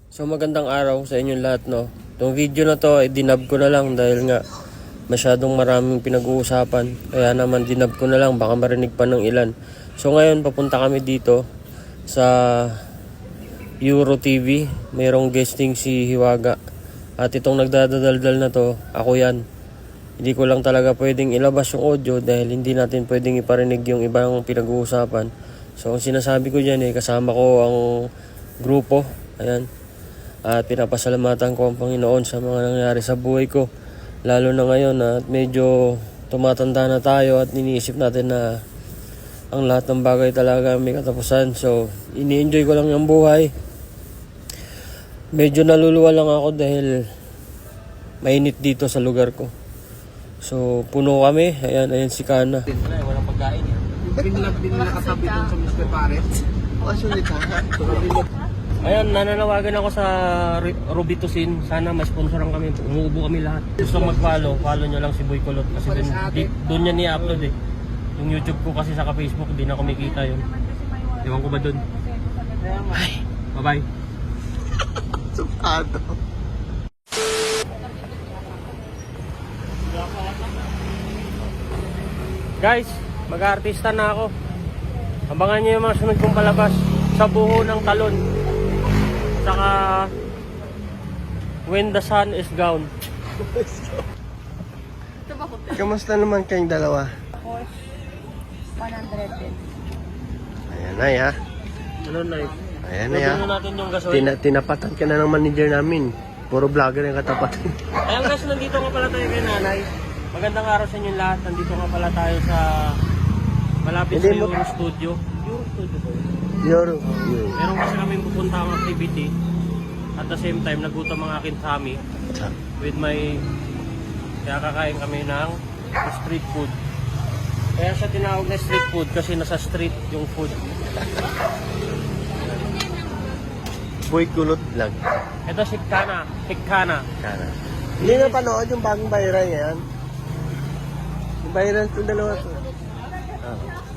So magandang araw sa inyong lahat, no. Itong video na to ay dinab ko na lang dahil nga masyadong maraming pinag-uusapan. Kaya naman dinab ko na lang, baka marinig pa ng ilan. So ngayon papunta kami dito sa Euro TV. Mayroong guesting si Hiwaga. At itong nagdadadaldal na to, ako yan. Hindi ko lang talaga pwedeng ilabas yung audio dahil hindi natin pwedeng iparinig yung ibang pinag-uusapan. So ang sinasabi ko dyan kasama ko ang grupo. Ayan. At pinapasalamatan ko ang Panginoon sa mga nangyari sa buhay ko. Lalo na ngayon at medyo tumatanda na tayo at iniisip natin na ang lahat ng bagay talaga may katapusan. So ini-enjoy ko lang yung buhay. Medyo naluluwa lang ako dahil mainit dito sa lugar ko. So puno kami. Ayan si Kana. Walang pagkain yan. Din na katabi doon sa Mr. Paret. Sulit ha. Ayan, nananawagan ako sa Robitusin. Sana may sponsoran kami. Umuubo kami lahat. Gusto mag-follow, follow nyo lang si Boy Kulot. Kasi doon niya ni-upload Yung YouTube ko kasi sa Facebook, di na kumikita yun. Ewan ko ba doon? Ay, bye-bye. Supado. Guys, mag-aartista na ako. Abangan nyo yung mga sunod kong palabas. Sa buho ng talon. Saka When the Sun is Gone. Kamusta naman kayong dalawa? 100 din. Ayan na ya. Ano na eh? Ayan na ya. Pwede na natin yung gasoil. Tinapatan ka na ng manager namin. Puro vlogger yung katapatan. Ayan guys, nandito nga pala tayo kay nanay. Magandang araw sa inyong lahat. Nandito nga pala tayo sa malapit sa Euro Studio. Euro Studio ba yun? Euro. Meron kasi kami pupunta ang activity. At the same time, nagutom ang akin Sammy with my... Kaya kakain kami ng street food. Kaya siya tinawag na street food kasi nasa street yung food. Boy Kulot vlog. Ito si Kana. Kana. Hindi na panood yung bagong viral yan. Yung viral itong dalawa to.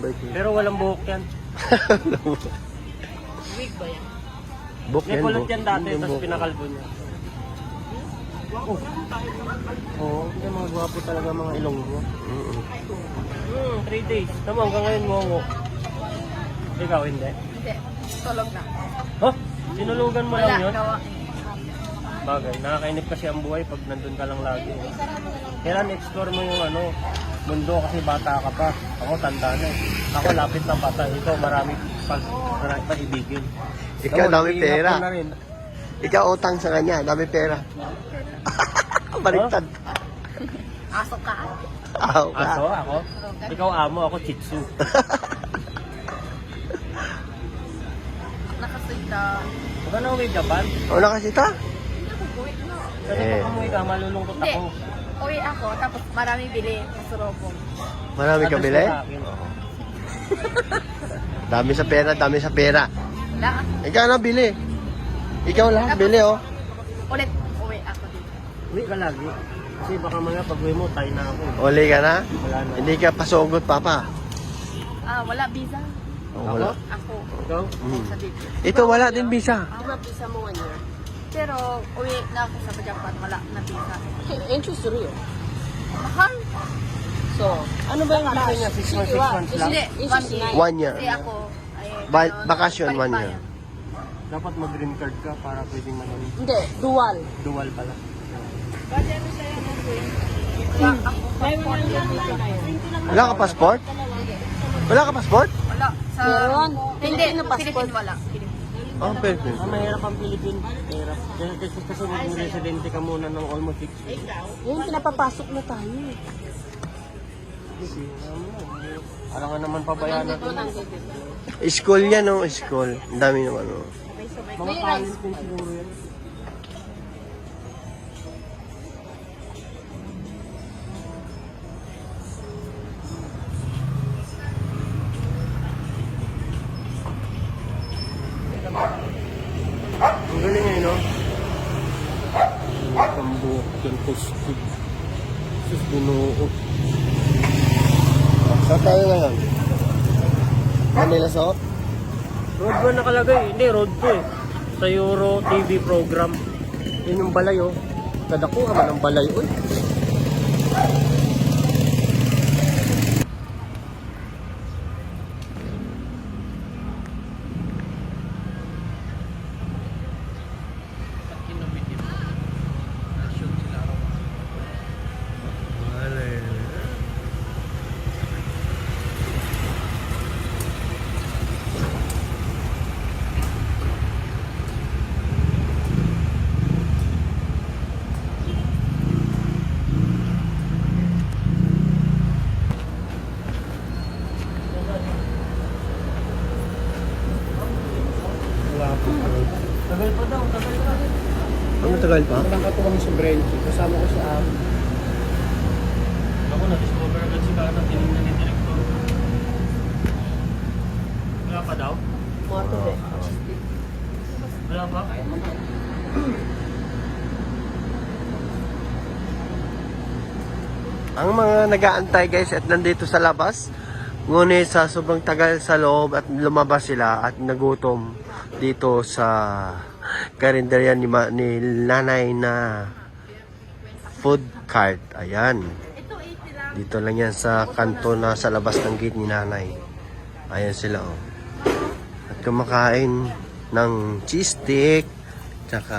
Boy Kulot. Pero walang buhok yan. Wig ba yan? Book May yan. kulot yan dati, Yung tapos book. pinakalbo niya. Oo, hindi mga gwapo talaga mga ilong mo. 3 days. Tama, hanggang ngayon mo. Ikaw hindi. Hindi. Tulog na. Huh? Sinulugan mo lang yun? Gawa. Bagay, nakakainip kasi ang buhay pag nandun ka lang lagi. Kailan explore mo yung mundo kasi bata ka pa. Ako tanda na Ako lapit na bata. Ikaw marami pa ibigin. Ikaw dami pera. Na rin. Ikaw utang sa kanya, dami pera. Baliktad. Aso ka. Aw ka. Aso, ako? Ikaw amo, ako chitsu. Nakasita. Huwag ka na uwi Japan. Wala kasi ta? Uwi na. Kasi pag umuwi ka, malulungkot Hindi. ako. Uwi ako, tapos maraming bili. Masurobong. Marami ka Address bili? mo sa akin. Dami sa pera, dami sa pera. Wala. Ikaw na bili. Ikaw lahat bili oh. Ulit. Uwi ako dito. Uwi ka lagi. Kasi baka mga pag-uwi mo, tayo na ako. Uli ka na? Wala na. Hindi ka pasugot papa. Wala visa. Oh, wala. Ako. Ikaw? Sa dito. Ito wala din visa. Wala visa mo 1 year. Pero uwi na ako sa Japan. Wala na visa. Interest rin. Mahal. So, ano ba yung visa niya? 6 months, 6 months lang? Hindi. 1 year. Kasi ako. Bakasyon 1 year. Dapat mag-green card ka para pwedeng manong Hindi. Dual. dual pala. Wala ka passport? Wala ka passport? Wala. Sa... Meron. Hindi. Philippine wala. Oh, perfect. Mahirap ang Philippine. Mahirap. Kasi maging residente ka muna ng almost 6 years. Yun, pinapapasok na tayo. Kasi, parang nga naman pabayaan natin. School yan oh, school. Ang dami naman oh. Mga talent din siguro yan. Ang galing ngayon, no? Ang pambuhok yung kustig. Sus, binuo. Saan tayo ngayon? Manila South? Road 1 nakalagay. Hindi, road 2 eh. Sa Euro TV program. Yun yung balay oh. Kadakuha man ang balay. Uy. Tagal pa daw, tagal pa. Ano tagal pa? Walang katuwang si Brenchi. Kasama ko si Am. Ako na-discover agad si Kana. Tinignan ni Director. Wala pa daw? Moto eh. Wala pa? Ang mga nag-aantay guys at nandito sa labas. Ngunit sa sobrang tagal sa loob at lumabas sila at nagutom dito sa karinderya ni nanay na food cart. Ayan. Dito lang yan sa kanto na sa labas ng gate ni nanay. Ayan sila oh. At kumakain ng cheese stick, tsaka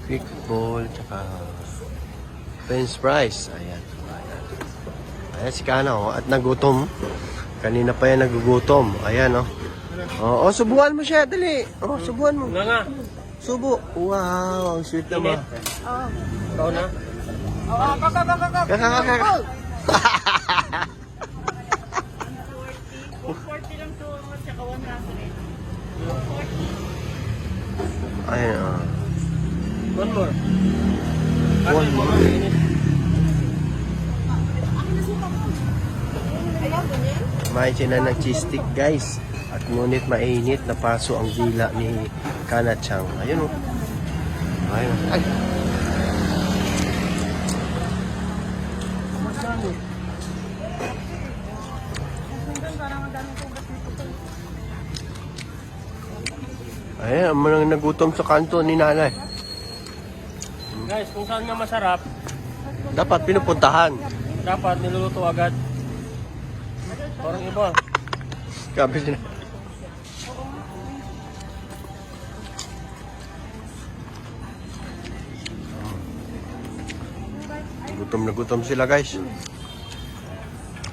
quick ball, tsaka french fries. Ayan. Ayan si Kana oh. At nagutom. Kanina pa yan nagugutom. Ayan oh. Oh, subuhan mo siya, dali. Oh, subuhan mo. Nga nga. Subo. Wow, ang sweet naman. Ikaw na? Kaka. 40 lang to, tsaka 100. Ayan oh. One more. One more. May sila ng cheese stick guys. At ngunit mainit na paso ang dila ni Kanachang. Ayun oh. Ayun. Ay. Ayan, ang mga nagutom sa kanto ni nanay. Guys, kung saan nga masarap, Dapat pinupuntahan. dapat niluluto agad. Parang iba. Grabe sila. Gutom na gutom sila guys.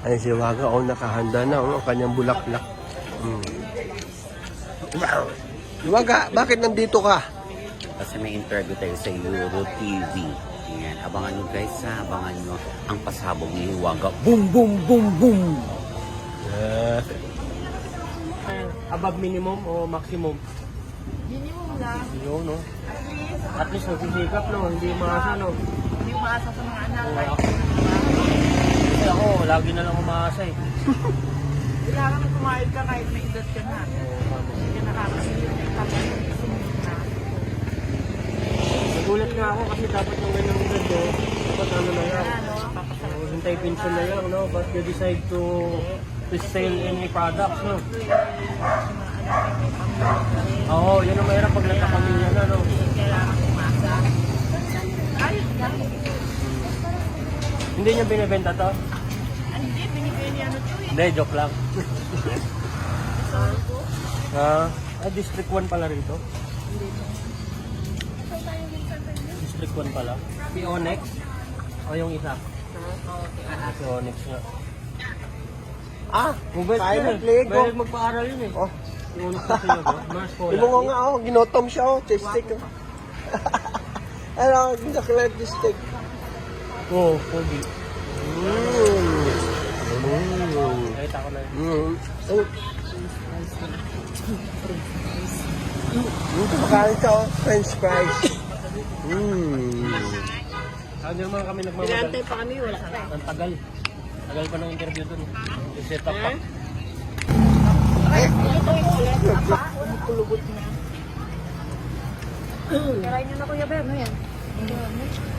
Ay si Waga oh, nakahanda na oh, kanyang bulaklak. Waga, bakit nandito ka? Kasi may interview tayo sa Euro TV. Yan, abangan nyo guys ha, abangan nyo ang pasabog ni Waga. Boom, boom, boom, boom! Above minimum o maximum? Minimum lang. Yun, no? At least nagsisikap, no? Hindi umaasa, no? Hindi umaasa sa mga anak. Oo, ako. Kasi ako, lagi na lang umaasa eh. Kailangan mo kumain ka kahit may edad ka na. Hindi ka nakakasilip. Tapos sumunod na. Nagulat nga ako kasi dapat yung ganyang edad, no? Dapat ano na yan? Ano, papasarap. Hintay pension na yan, no? But you decide to sell any products, no? Oo, yun ang mahirap pag nagkapamilya na, no? Kailangan umasa. Ayun lang. Hindi niya binibenta to? Hindi, binibili ano to eh. Hindi, joke lang. District 1 pala rito? District 1 pala? Si Onyx? O yung isa? Si Onyx nga. Mabait Kaya yun eh. mag-Lego. Mahilig magpa-aral yun eh. Oh, Si Onyx kasi yun, no? Mga scholar. ibo ko nga oh, ginotom siya oh, cheese stick. Oh. Ano, ginaklat cheese stick. Oo, pogi. Nakita ko na yun. Kumakain ka oh, french fries. Saan naman kami nagmamadali? Pinantay pa kami, wala pa. Ang tagal. Tagal pa ng interview dun. Yung set up pa. Tirahin nyo na Kuya Ber, ano yan?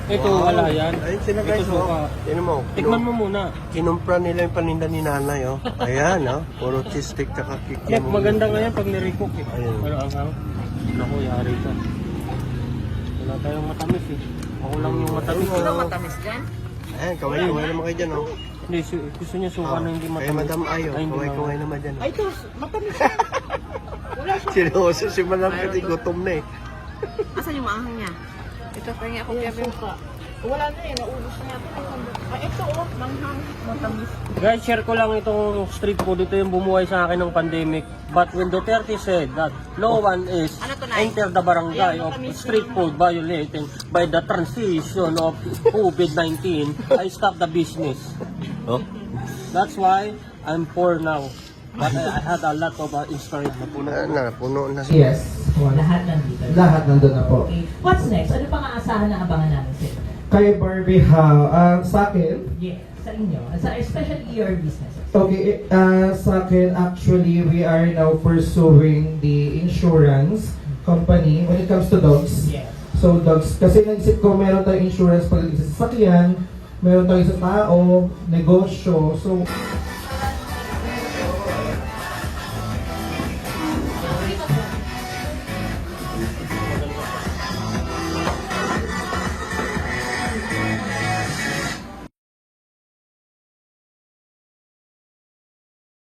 Ito, wala yan. Ayun sila guys Ito, oh. suka. Tignan mo. Tikman mo muna. Kinumpra nila yung paninda ni nanay oh. Ayan oh, puro cheese stick tsaka Kaya kikyan. maganda nga yan pag nirecook eh. Ayun. Pero ang hang. Naku, yari ka. Wala tayong matamis eh. Ako lang yung matamis. Ito matamis dyan. Ayan, kaway naman kayo dyan, oh. Hindi, gusto niya suka na hindi Kaya matamis. Madam Ayo, Ay, hindi kaway naman dyan. Ay, ito, matamis yan. Wala siya. Seryoso si Madam kasi gutom na eh. Asan yung maanghang niya? Ito, pahingi ako kaya suka. Wala na eh, naubos na yata. Ay, ito oh, manghang, matamis. Guys, share ko lang itong street food. Ito yung bumuhay sa akin ng pandemic. But when Duterte said that no one is Ano to, Nay? enter the barangay Ayan, of matamis street na. food violating by the transition of COVID-19, I stopped the business. Oh? That's why I'm poor now. But I had a lot of inspiration. Puno na. Yes. O, lahat nandito. Lahat nandun na po. Okay. What's next? Ano pang aasahan na abangan namin sa inyo? Kay Barbie How, sa akin, Yes, sa inyo. Especially your businesses. okay, sa akin actually we are now pursuing the insurance company when it comes to dogs. Yes. So dogs, kasi naisip ko meron tayong insurance pag sa sasakyan, meron tayong sa tao, negosyo. So